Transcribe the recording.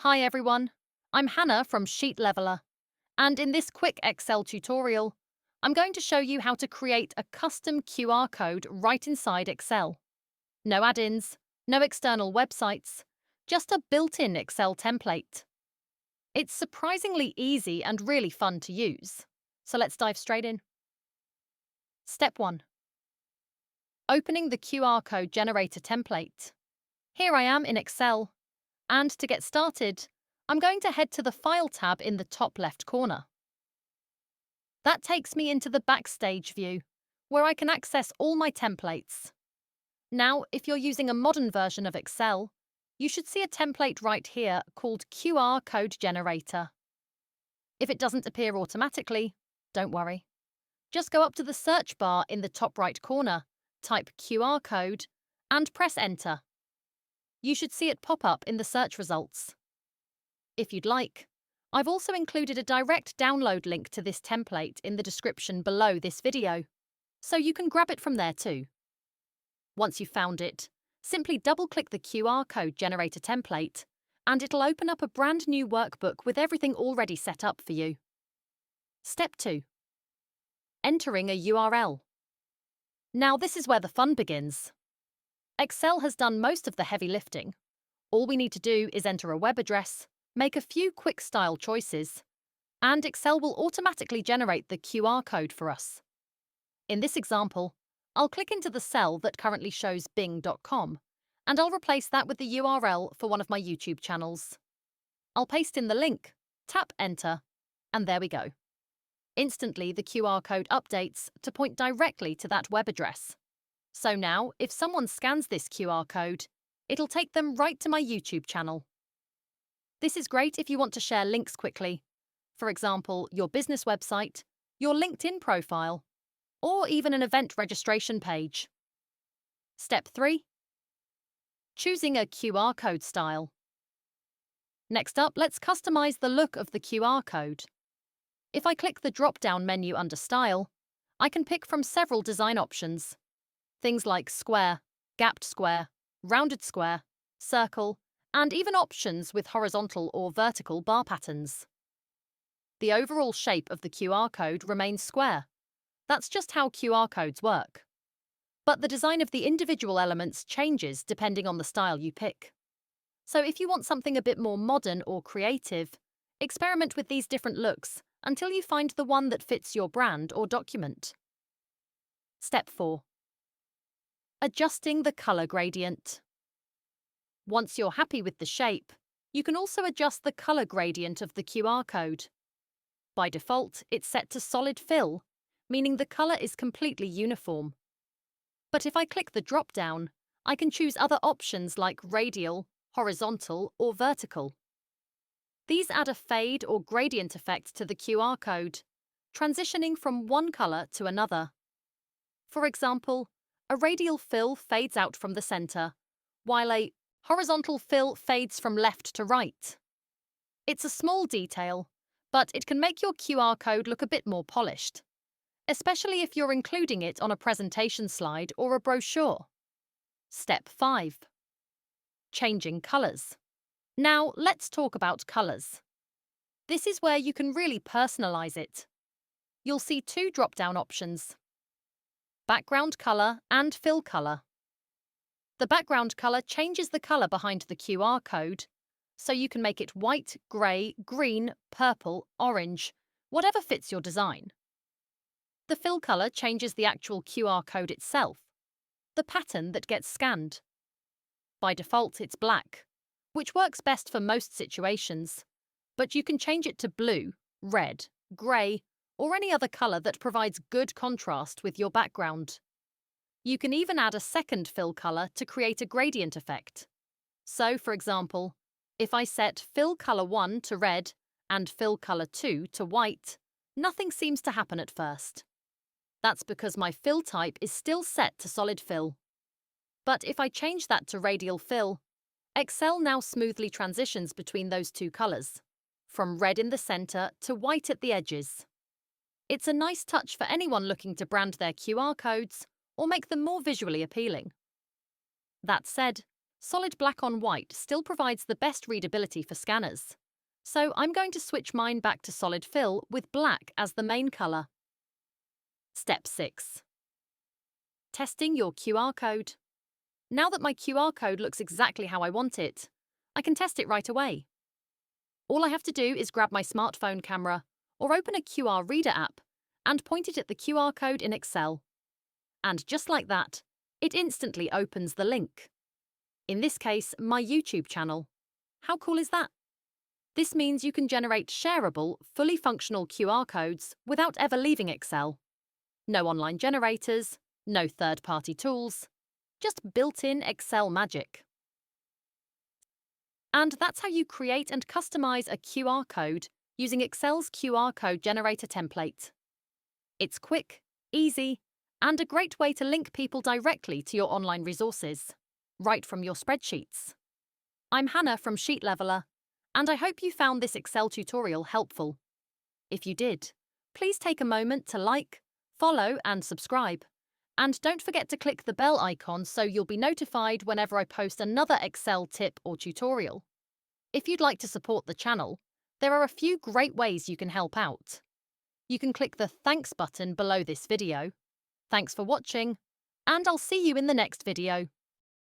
Hi everyone, I'm Hannah from Sheet Leveler, and in this quick Excel tutorial, I'm going to show you how to create a custom QR code right inside Excel. No add-ins, no external websites, just a built-in Excel template. It's surprisingly easy and really fun to use. So let's dive straight in. Step 1. Opening the QR code generator template. Here I am in Excel. And to get started, I'm going to head to the File tab in the top left corner. That takes me into the Backstage view, where I can access all my templates. Now, if you're using a modern version of Excel, you should see a template right here called QR Code Generator. If it doesn't appear automatically, don't worry. Just go up to the search bar in the top right corner, type QR code, and press Enter. You should see it pop up in the search results. If you'd like, I've also included a direct download link to this template in the description below this video, so you can grab it from there too. Once you've found it, simply double-click the QR code generator template, and it'll open up a brand new workbook with everything already set up for you. Step 2. Entering a URL. Now this is where the fun begins. Excel has done most of the heavy lifting. All we need to do is enter a web address, make a few quick style choices, and Excel will automatically generate the QR code for us. In this example, I'll click into the cell that currently shows bing.com, and I'll replace that with the URL for one of my YouTube channels. I'll paste in the link, tap Enter, and there we go. Instantly, the QR code updates to point directly to that web address. So now, if someone scans this QR code, it'll take them right to my YouTube channel. This is great if you want to share links quickly. For example, your business website, your LinkedIn profile, or even an event registration page. Step 3. Choosing a QR code style. Next up, let's customize the look of the QR code. If I click the drop-down menu under Style, I can pick from several design options. Things like square, gapped square, rounded square, circle, and even options with horizontal or vertical bar patterns. The overall shape of the QR code remains square. That's just how QR codes work. But the design of the individual elements changes depending on the style you pick. So if you want something a bit more modern or creative, experiment with these different looks until you find the one that fits your brand or document. Step 4. Adjusting the color gradient. Once you're happy with the shape, you can also adjust the color gradient of the QR code. By default, it's set to solid fill, meaning the color is completely uniform. But if I click the drop-down, I can choose other options like radial, horizontal, or vertical. These add a fade or gradient effect to the QR code, transitioning from one color to another. For example, a radial fill fades out from the center, while a horizontal fill fades from left to right. It's a small detail, but it can make your QR code look a bit more polished, especially if you're including it on a presentation slide or a brochure. Step 5. Changing colors. Now let's talk about colors. This is where you can really personalize it. You'll see two drop-down options: background color and fill color. The background color changes the color behind the QR code, so you can make it white, grey, green, purple, orange, whatever fits your design. The fill color changes the actual QR code itself, the pattern that gets scanned. By default, it's black, which works best for most situations, but you can change it to blue, red, grey, or any other color that provides good contrast with your background. You can even add a second fill color to create a gradient effect. So, for example, if I set fill color 1 to red and fill color 2 to white, nothing seems to happen at first. That's because my fill type is still set to solid fill. But if I change that to radial fill, Excel now smoothly transitions between those two colors, from red in the center to white at the edges. It's a nice touch for anyone looking to brand their QR codes or make them more visually appealing. That said, Solid black on white still provides the best readability for scanners. So I'm going to switch mine back to solid fill with black as the main colour. Step 6. Testing your QR code. Now that my QR code looks exactly how I want it, I can test it right away. All I have to do is grab my smartphone camera or open a QR reader app and point it at the QR code in Excel. And just like that, it instantly opens the link. In this case, my YouTube channel. How cool is that? This means you can generate shareable, fully functional QR codes without ever leaving Excel. No online generators, no third-party tools, just built-in Excel magic. And that's how you create and customize a QR code using Excel's QR code generator template. It's quick, easy, and a great way to link people directly to your online resources, right from your spreadsheets. I'm Hannah from Sheet Leveler, and I hope you found this Excel tutorial helpful. If you did, please take a moment to like, follow, and subscribe. And don't forget to click the bell icon so you'll be notified whenever I post another Excel tip or tutorial. If you'd like to support the channel, there are a few great ways you can help out. You can click the Thanks button below this video. Thanks for watching, and I'll see you in the next video.